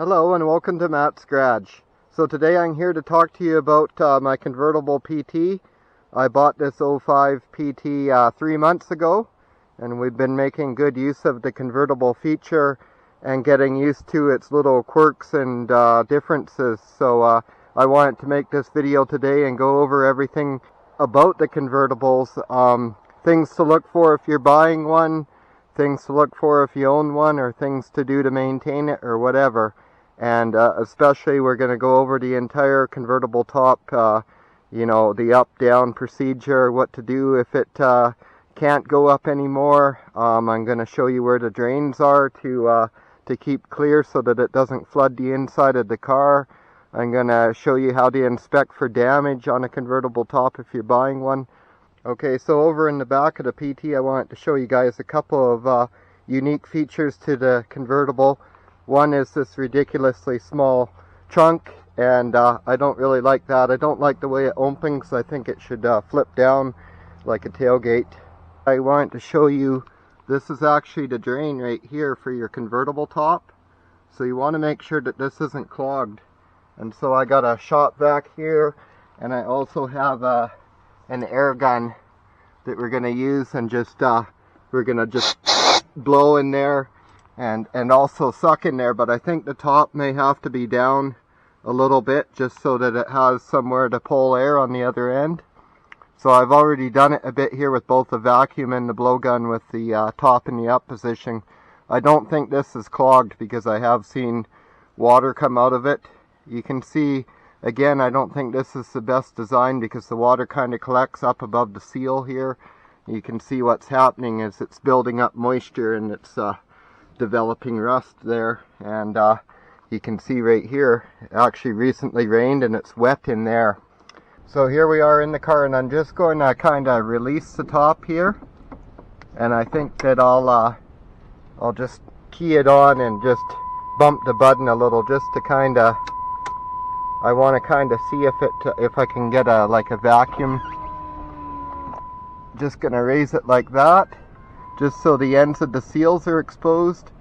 Hello and welcome to Matt's Garage. So today I'm here to talk to you about my convertible PT. I bought this 05 PT 3 months ago, and we've been making good use of the convertible feature and getting used to its little quirks and differences. So I wanted to make this video today and go over everything about the convertibles, things to look for if you're buying one, things to look for if you own one, or things to do to maintain it, or whatever. And especially we're going to go over the entire convertible top, you know, the up-down procedure, what to do if it can't go up anymore. I'm going to show you where the drains are to keep clear so that it doesn't flood the inside of the car. I'm going to show you how to inspect for damage on a convertible top if you're buying one. Okay, so over in the back of the PT, I wanted to show you guys a couple of unique features to the convertible. One is this ridiculously small trunk, and I don't really like that. I don't like the way it opens. I think it should flip down like a tailgate. I wanted to show you, this is actually the drain right here for your convertible top. So you want to make sure that this isn't clogged. And so I got a shop vac here, and I also have an air gun that we're going to use, and just we're going to just blow in there and also suck in there. But I think the top may have to be down a little bit just so that it has somewhere to pull air on the other end. So I've already done it a bit here with both the vacuum and the blowgun with the top in the up position. I don't think this is clogged because I have seen water come out of it. You can see, again, I don't think this is the best design because the water kind of collects up above the seal here. You can see what's happening is it's building up moisture and it's developing rust there, and you can see right here it actually recently rained and it's wet in there. So here we are in the car, and I'm just going to kind of release the top here, and I think that I'll just key it on and just bump the button a little just to kind of, I want to kind of see if I can get a vacuum. Just gonna raise it like that, just so the ends of the seals are exposed,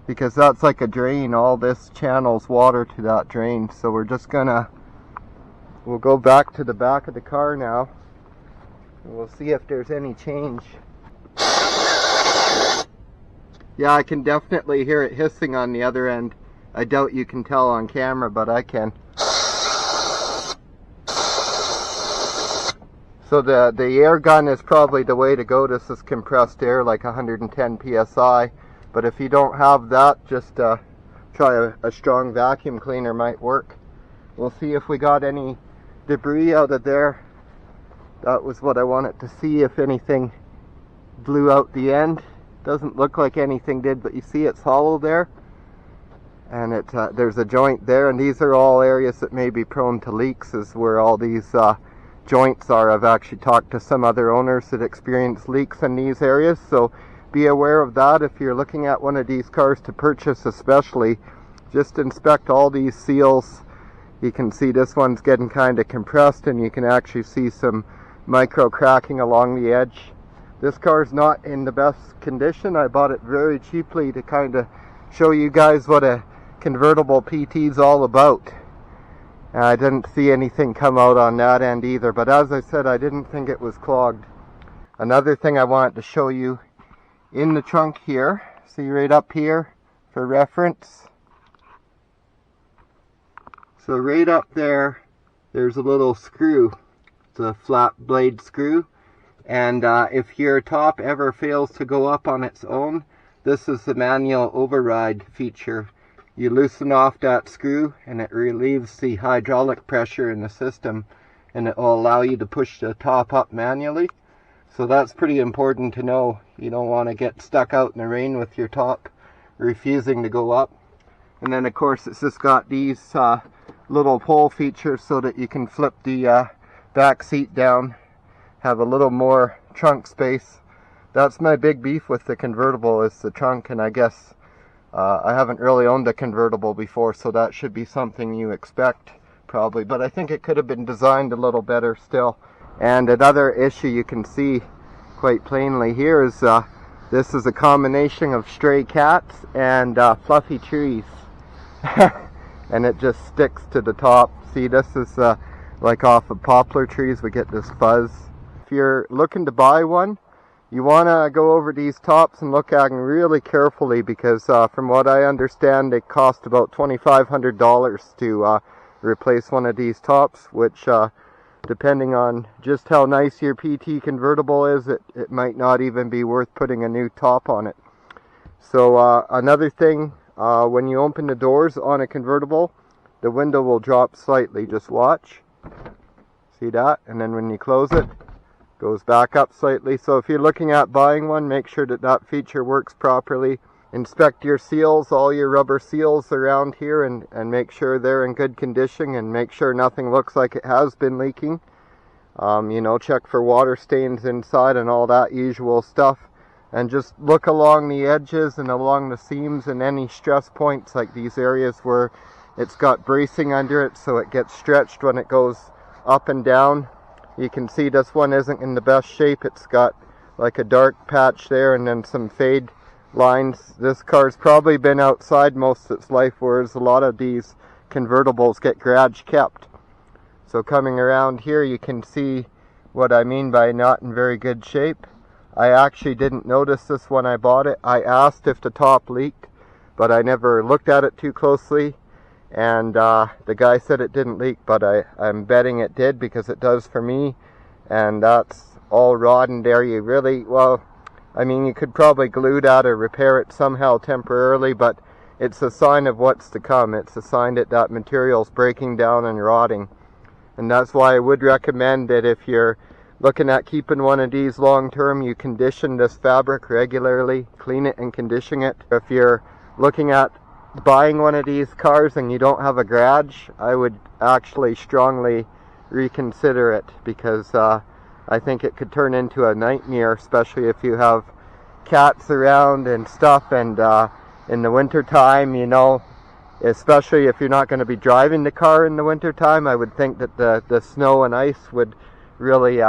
because that's like a drain. All this channels water to that drain. So we're just we'll go back to the back of the car now, and we'll see if there's any change. Yeah, I can definitely hear it hissing on the other end. I doubt you can tell on camera, but I can. So the air gun is probably the way to go. This is compressed air, like 110 psi. But if you don't have that, just try a strong vacuum cleaner might work. We'll see if we got any debris out of there. That was what I wanted to see, if anything blew out the end. Doesn't look like anything did, but you see it's hollow there. And there's a joint there, and these are all areas that may be prone to leaks, is where all these joints are. I've actually talked to some other owners that experience leaks in these areas, so be aware of that if you're looking at one of these cars to purchase. Especially, just inspect all these seals. You can see this one's getting kind of compressed, and you can actually see some micro cracking along the edge. This car's not in the best condition. I bought it very cheaply to kind of show you guys what a convertible PT is all about. I didn't see anything come out on that end either, but as I said, I didn't think it was clogged. Another thing I wanted to show you, in the trunk here, see right up here for reference. So right up there, there's a little screw. It's a flat blade screw, and if your top ever fails to go up on its own, this is the manual override feature. You loosen off that screw and it relieves the hydraulic pressure in the system, and it will allow you to push the top up manually. So that's pretty important to know. You don't want to get stuck out in the rain with your top refusing to go up. And then of course it's just got these little pull features so that you can flip the back seat down, have a little more trunk space. That's my big beef with the convertible, is the trunk, and I guess I haven't really owned a convertible before, so that should be something you expect probably, but I think it could have been designed a little better still. And another issue you can see quite plainly here is This is a combination of stray cats and fluffy trees. and it just sticks to the top. See, this is like off of poplar trees, we get this fuzz. If you're looking to buy one, you want to go over these tops and look at them really carefully, because from what I understand, they cost about $2,500 to replace one of these tops, which depending on just how nice your PT convertible is, it might not even be worth putting a new top on it. So another thing, when you open the doors on a convertible, the window will drop slightly. Just watch. See that? And then when you close it, goes back up slightly. So if you're looking at buying one, make sure that that feature works properly. Inspect your seals, all your rubber seals around here, and make sure they're in good condition, and make sure nothing looks like it has been leaking. You know, check for water stains inside and all that usual stuff. And just look along the edges and along the seams and any stress points, like these areas where it's got bracing under it, so it gets stretched when it goes up and down. You can see this one isn't in the best shape. It's got like a dark patch there and then some fade lines. This car's probably been outside most of its life, whereas a lot of these convertibles get garage kept. So coming around here, you can see what I mean by not in very good shape. I actually didn't notice this when I bought it. I asked if the top leaked, but I never looked at it too closely. And the guy said it didn't leak, but I'm betting it did, because it does for me. And that's all rotten there. You really, well, I mean, you could probably glue that or repair it somehow temporarily, but it's a sign of what's to come. It's a sign that that material's breaking down and rotting. And that's why I would recommend that if you're looking at keeping one of these long term, you condition this fabric regularly, clean it and condition it. If you're looking at buying one of these cars and you don't have a garage, I would actually strongly reconsider it, because I think it could turn into a nightmare, especially if you have cats around and stuff, and in the winter time, you know, especially if you're not going to be driving the car in the winter time, I would think that the snow and ice would really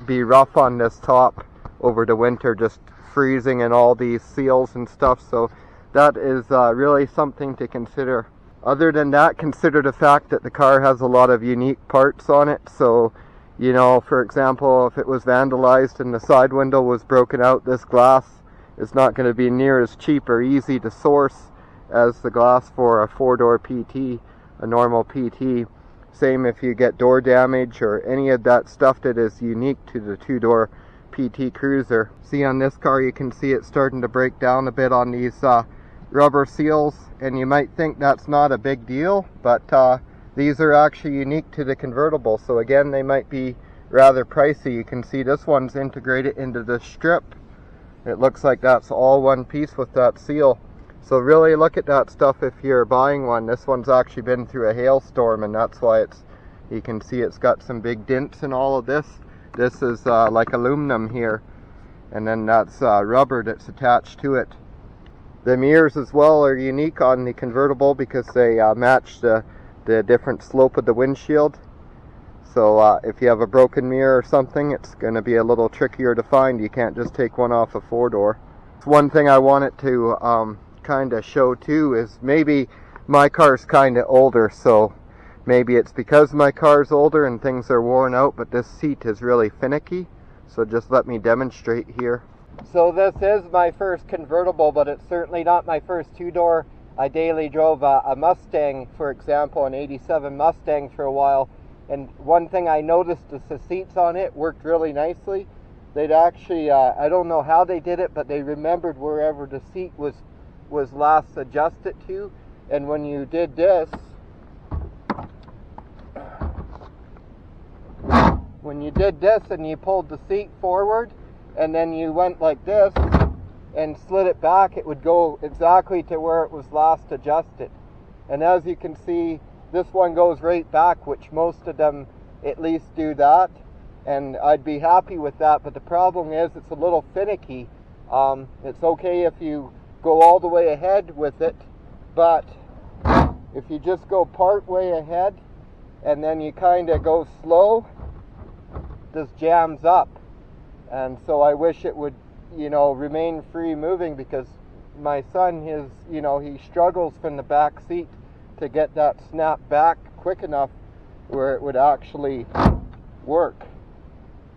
be rough on this top over the winter, just freezing and all these seals and stuff. So that is really something to consider. Other than that, consider the fact that the car has a lot of unique parts on it. So, you know, for example, if it was vandalized and the side window was broken out, this glass is not going to be near as cheap or easy to source as the glass for a 4-door PT, a normal PT. Same if you get door damage or any of that stuff that is unique to the 2-door PT Cruiser. See, on this car you can see it's starting to break down a bit on these rubber seals, and you might think that's not a big deal, but these are actually unique to the convertible, so again, they might be rather pricey. You can see this one's integrated into the strip. It looks like that's all one piece with that seal. So really look at that stuff if you're buying one. This one's actually been through a hailstorm, and that's why it's, you can see it's got some big dents in all of this. This is like aluminum here, and then that's rubber that's attached to it. The mirrors as well are unique on the convertible because they match the different slope of the windshield. So if you have a broken mirror or something, it's going to be a little trickier to find. You can't just take one off a 4-door. One thing I wanted to kind of show too is maybe my car's kind of older, so maybe it's because my car's older and things are worn out, but this seat is really finicky. So just let me demonstrate here. So this is my first convertible, but it's certainly not my first 2-door. I daily drove a Mustang, for example, an 87 Mustang for a while, and one thing I noticed is the seats on it worked really nicely. They'd actually, I don't know how they did it, but they remembered wherever the seat was last adjusted to, and when you did this, and you pulled the seat forward, and then you went like this and slid it back, it would go exactly to where it was last adjusted. And as you can see, this one goes right back, which most of them at least do that, and I'd be happy with that. But the problem is it's a little finicky. It's okay if you go all the way ahead with it, but if you just go part way ahead and then you kind of go slow, this jams up. And so I wish it would, you know, remain free moving, because my son, he struggles from the back seat to get that snap back quick enough where it would actually work.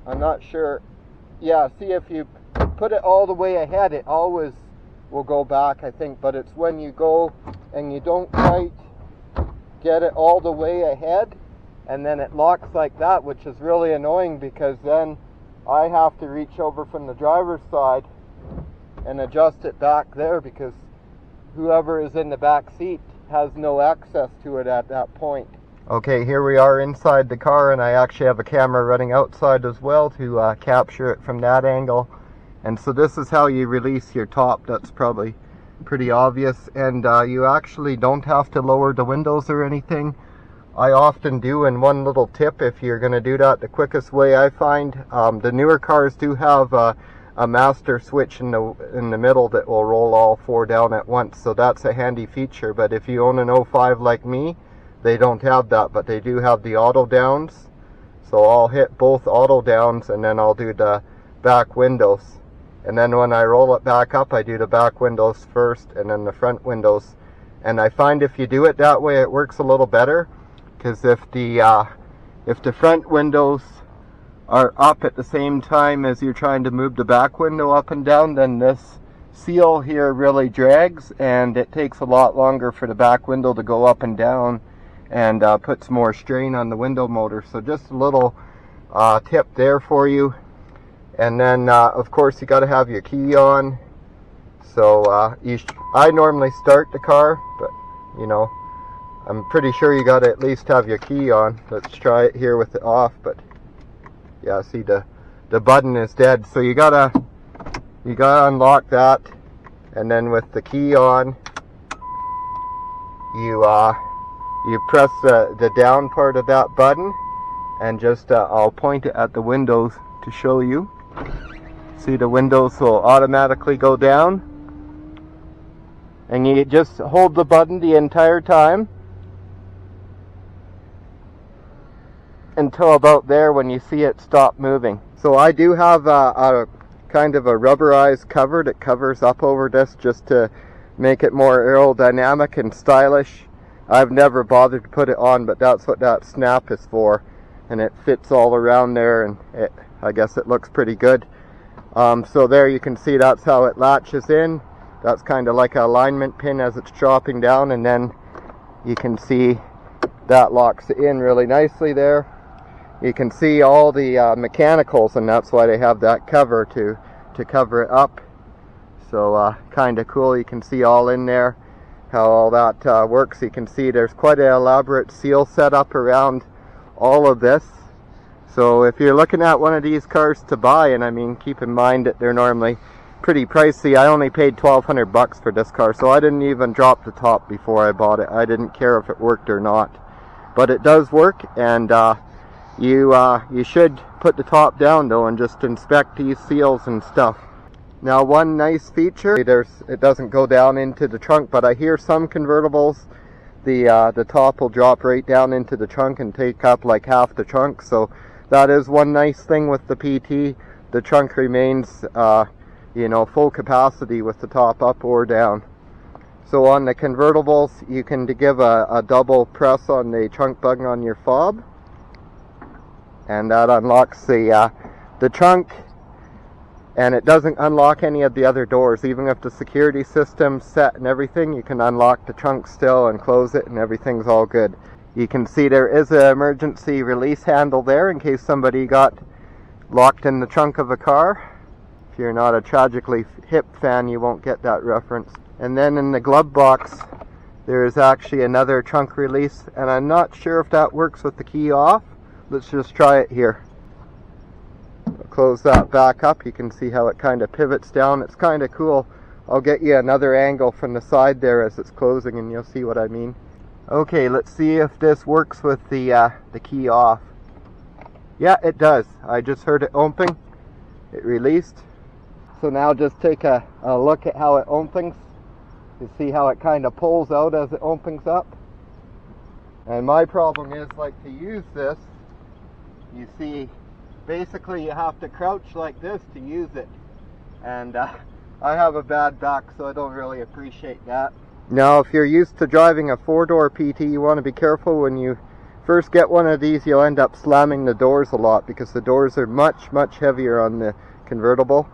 I'm not sure. Yeah, see, if you put it all the way ahead, it always will go back, I think, but it's when you go and you don't quite get it all the way ahead and then it locks like that, which is really annoying, because then I have to reach over from the driver's side and adjust it back there, because whoever is in the back seat has no access to it at that point. Okay, here we are inside the car, and I actually have a camera running outside as well to capture it from that angle. And so this is how you release your top. That's probably pretty obvious, and you actually don't have to lower the windows or anything. I often do, and one little tip if you're going to do that, the quickest way I find, the newer cars do have a master switch in the middle that will roll all four down at once, so that's a handy feature. But if you own an 05 like me, they don't have that, but they do have the auto downs. So I'll hit both auto downs and then I'll do the back windows. And then when I roll it back up, I do the back windows first and then the front windows. And I find if you do it that way, it works a little better, because if the front windows are up at the same time as you're trying to move the back window up and down, then this seal here really drags, and it takes a lot longer for the back window to go up and down, and puts more strain on the window motor. So just a little tip there for you. And then of course you got to have your key on. So I normally start the car, but you know, I'm pretty sure you got to at least have your key on. Let's try it here with it off. But yeah, see, the button is dead, so you gotta unlock that, and then with the key on, you press the down part of that button, and just I'll point it at the windows to show you. See, the windows will automatically go down, and you just hold the button the entire time until about there when you see it stop moving. So I do have a kind of a rubberized cover that covers up over this just to make it more aerodynamic and stylish. I've never bothered to put it on, but that's what that snap is for, and it fits all around there, and I guess it looks pretty good. So there you can see that's how it latches in. That's kind of like an alignment pin as it's dropping down, and then you can see that locks it in really nicely there. You can see all the mechanicals, and that's why they have that cover to cover it up. So kind of cool. You can see all in there how all that works. You can see there's quite an elaborate seal setup around all of this. So if you're looking at one of these cars to buy, and I mean, keep in mind that they're normally pretty pricey. I only paid $1,200 for this car, so I didn't even drop the top before I bought it. I didn't care if it worked or not, but it does work. And you should put the top down though and just inspect these seals and stuff. Now, one nice feature, it doesn't go down into the trunk, but I hear some convertibles, the top will drop right down into the trunk and take up like half the trunk. So that is one nice thing with the PT. The trunk remains you know, full capacity with the top up or down. So on the convertibles, you can give a double press on the trunk button on your fob, and that unlocks the trunk, and it doesn't unlock any of the other doors. Even if the security system's set and everything, you can unlock the trunk still and close it, and everything's all good. You can see there is an emergency release handle there in case somebody got locked in the trunk of a car. If you're not a Tragically Hip fan, you won't get that reference. And then in the glove box, there is actually another trunk release, and I'm not sure if that works with the key off. Let's just try it here. Close that back up. You can see how it kind of pivots down. It's kind of cool. I'll get you another angle from the side there as it's closing, and you'll see what I mean. Okay, let's see if this works with the key off. Yeah, it does. I just heard it opening. It released. So now just take a look at how it opens. You see how it kind of pulls out as it opens up. And my problem is, like, to use this, you see, basically you have to crouch like this to use it. And I have a bad back, so I don't really appreciate that. Now if you're used to driving a 4-door PT, you want to be careful when you first get one of these. You'll end up slamming the doors a lot because the doors are much heavier on the convertible.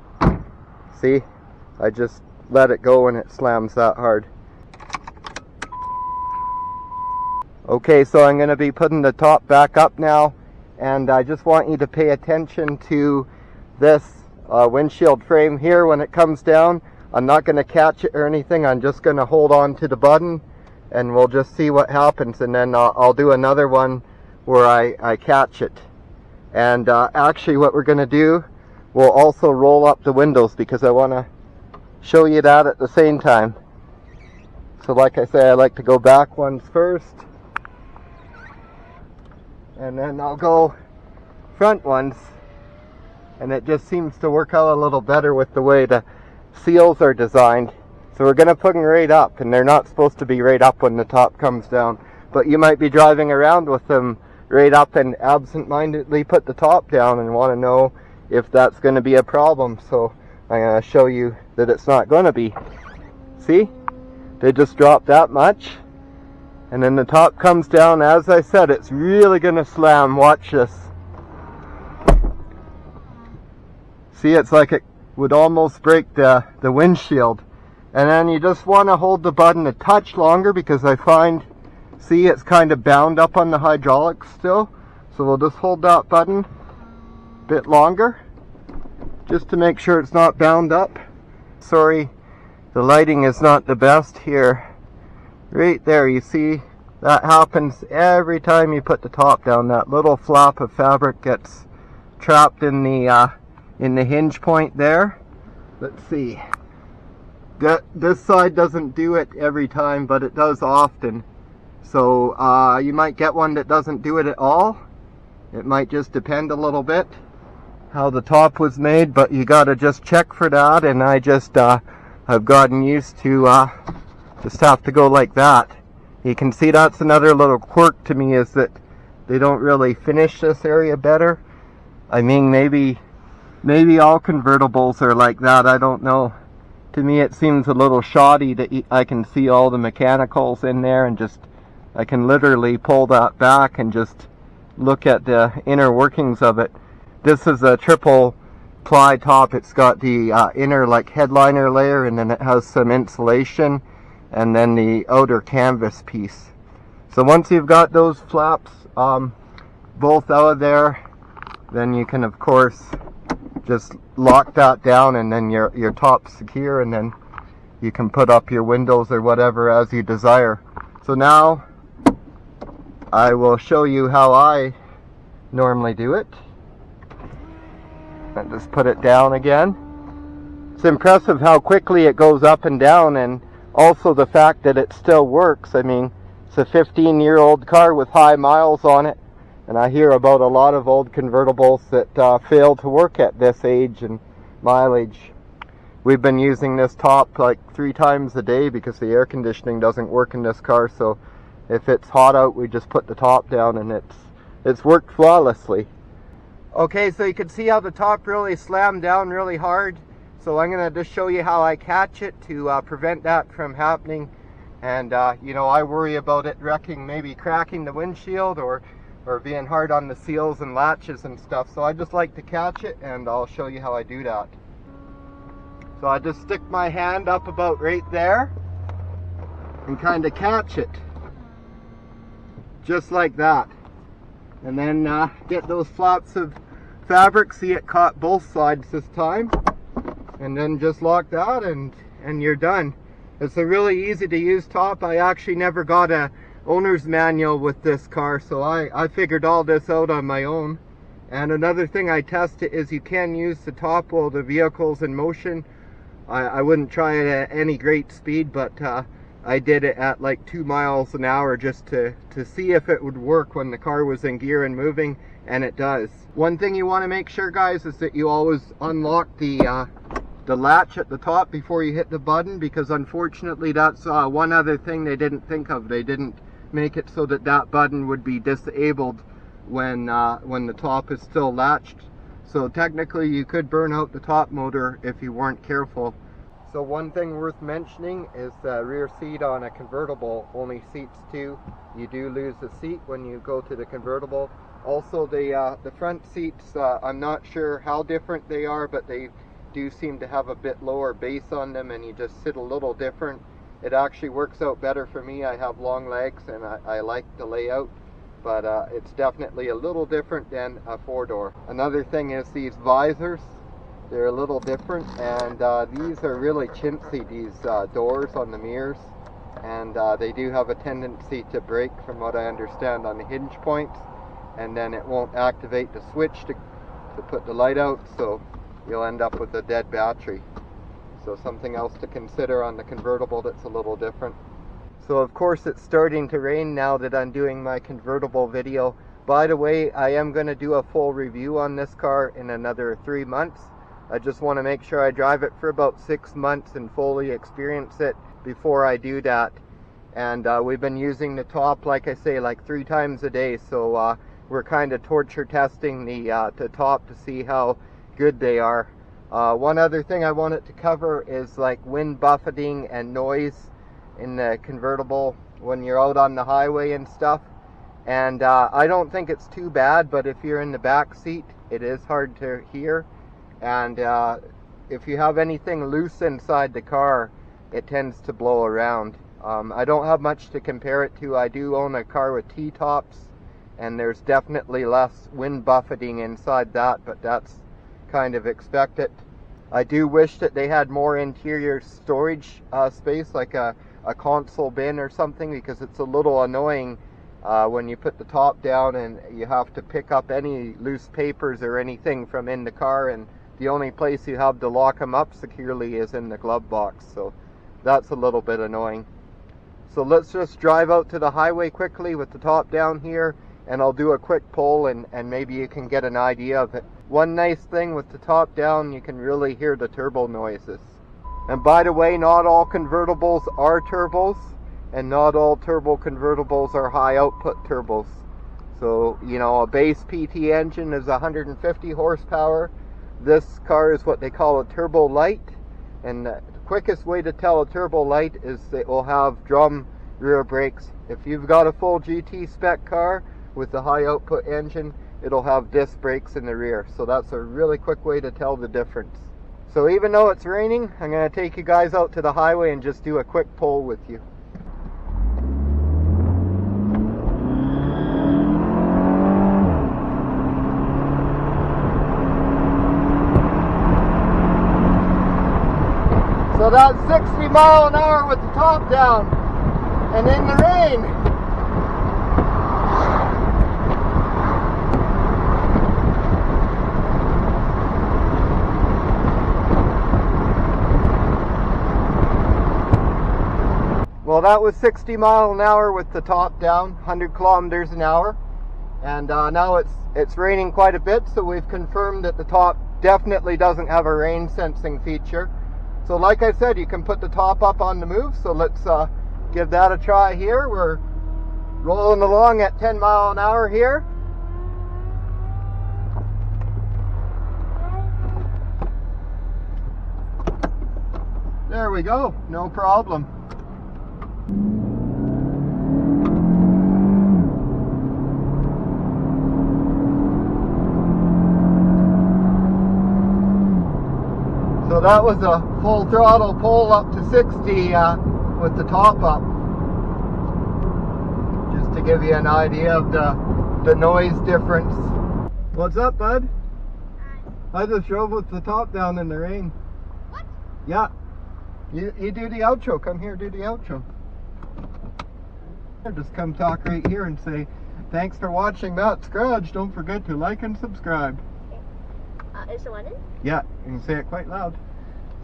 See, I just let it go and it slams that hard. Okay, so I'm going to be putting the top back up now, and I just want you to pay attention to this windshield frame here when it comes down. I'm not going to catch it or anything. I'm just going to hold on to the button and we'll just see what happens, and then I'll do another one where I catch it. And actually what we're going to do, we'll also roll up the windows because I want to show you that at the same time. So like I say, I like to go back ones first, and then I'll go front ones, and it just seems to work out a little better with the way the seals are designed. So we're going to put them right up, and they're not supposed to be right up when the top comes down, but you might be driving around with them right up and absent-mindedly put the top down and want to know if that's going to be a problem. So I'm going to show you that it's not going to be. See? They just drop that much, and then the top comes down. As I said, it's really going to slam. Watch this. See, it's like it would almost break the windshield. And then you just want to hold the button a touch longer because I find, see, it's kind of bound up on the hydraulics still. So we'll just hold that button a bit longer just to make sure it's not bound up. Sorry, the lighting is not the best here. Right there, you see, that happens every time you put the top down. That little flap of fabric gets trapped in the hinge point there. Let's see. This side doesn't do it every time, but it does often. So you might get one that doesn't do it at all. It might just depend a little bit how the top was made, but you gotta just check for that. And I just I've gotten used to just have to go like that. You can see that's another little quirk to me, is that they don't really finish this area better. I mean, maybe all convertibles are like that, I don't know. To me it seems a little shoddy that I can see all the mechanicals in there, and just I can literally pull that back and just look at the inner workings of it. This is a triple ply top. It's got the inner like headliner layer, and then it has some insulation, and then the outer canvas piece. So once you've got those flaps both out of there, then you can of course just lock that down, and then your top's secure, and then you can put up your windows or whatever as you desire. So now I will show you how I normally do it. And just put it down again. It's impressive how quickly it goes up and down, and also the fact that it still works. I mean, it's a 15-year-old car with high miles on it, and I hear about a lot of old convertibles that fail to work at this age and mileage. We've been using this top like 3 times a day because the air conditioning doesn't work in this car, so if it's hot out we just put the top down, and it's worked flawlessly. Okay, so you can see how the top really slammed down really hard. So I'm going to just show you how I catch it to prevent that from happening. And you know, I worry about it wrecking, maybe cracking the windshield or being hard on the seals and latches and stuff. So I just like to catch it, and I'll show you how I do that. So I just stick my hand up about right there and kind of catch it. Just like that. And then get those flaps of fabric. See, it caught both sides this time. And then just lock that, and you're done. It's a really easy to use top. I actually never got a owner's manual with this car, so I figured all this out on my own. And another thing I tested is you can use the top while the vehicle's in motion. I wouldn't try it at any great speed, but I did it at like 2 miles an hour just to see if it would work when the car was in gear and moving, and it does. One thing you want to make sure, guys, is that you always unlock the latch at the top before you hit the button, because unfortunately that's one other thing they didn't think of. They didn't make it so that that button would be disabled when the top is still latched. So technically you could burn out the top motor if you weren't careful. So one thing worth mentioning is the rear seat on a convertible only seats two. You do lose a seat when you go to the convertible. Also the front seats, I'm not sure how different they are, but they do seem to have a bit lower base on them and you just sit a little different. It actually works out better for me. I have long legs and I like the layout, but it's definitely a little different than a four-door. Another thing is these visors. They're a little different, and these are really chintzy, these doors on the mirrors, and they do have a tendency to break from what I understand on the hinge points, and then it won't activate the switch to put the light out, so you'll end up with a dead battery. So something else to consider on the convertible that's a little different. So of course it's starting to rain now that I'm doing my convertible video. By the way, I am going to do a full review on this car in another 3 months. I just want to make sure I drive it for about 6 months and fully experience it before I do that. And we've been using the top, like I say, like 3 times a day, so we're kind of torture testing the top to see how good they are. One other thing I wanted to cover is like wind buffeting and noise in the convertible when you're out on the highway and stuff. And I don't think it's too bad, but if you're in the back seat, it is hard to hear. And if you have anything loose inside the car, it tends to blow around. I don't have much to compare it to. I do own a car with T-tops, and there's definitely less wind buffeting inside that, but that's kind of expected. I do wish that they had more interior storage space, like a console bin or something, because it's a little annoying when you put the top down and you have to pick up any loose papers or anything from in the car, and the only place you have to lock them up securely is in the glove box, so that's a little bit annoying. So let's just drive out to the highway quickly with the top down here, and I'll do a quick poll and maybe you can get an idea of it. One nice thing with the top down, you can really hear the turbo noises. And by the way, not all convertibles are turbos, and not all turbo convertibles are high output turbos. So, you know, a base PT engine is 150 horsepower. This car is what they call a turbo light, and the quickest way to tell a turbo light is it will have drum rear brakes. If you've got a full GT spec car with the high output engine, it'll have disc brakes in the rear. So that's a really quick way to tell the difference. So even though it's raining, I'm going to take you guys out to the highway and just do a quick poll with you. So that's 60 miles an hour with the top down and in the rain. Well, that was 60 miles an hour with the top down, 100 kilometers an hour. And now it's raining quite a bit, so we've confirmed that the top definitely doesn't have a rain sensing feature. So like I said, you can put the top up on the move, so let's give that a try here. We're rolling along at 10 miles an hour here. There we go, no problem. So that was a full throttle pull up to 60 with the top up. Just to give you an idea of the noise difference. What's up, bud? Hi. I just drove with the top down in the rain. What? Yeah. You do the outro. Come here, do the outro. Just come talk right here and say, thanks for watching Matt's Garage. Don't forget to like and subscribe. Is it running? Yeah, you can say it quite loud.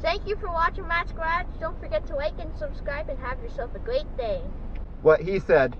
Thank you for watching Matt's Garage. Don't forget to like and subscribe and have yourself a great day. What he said.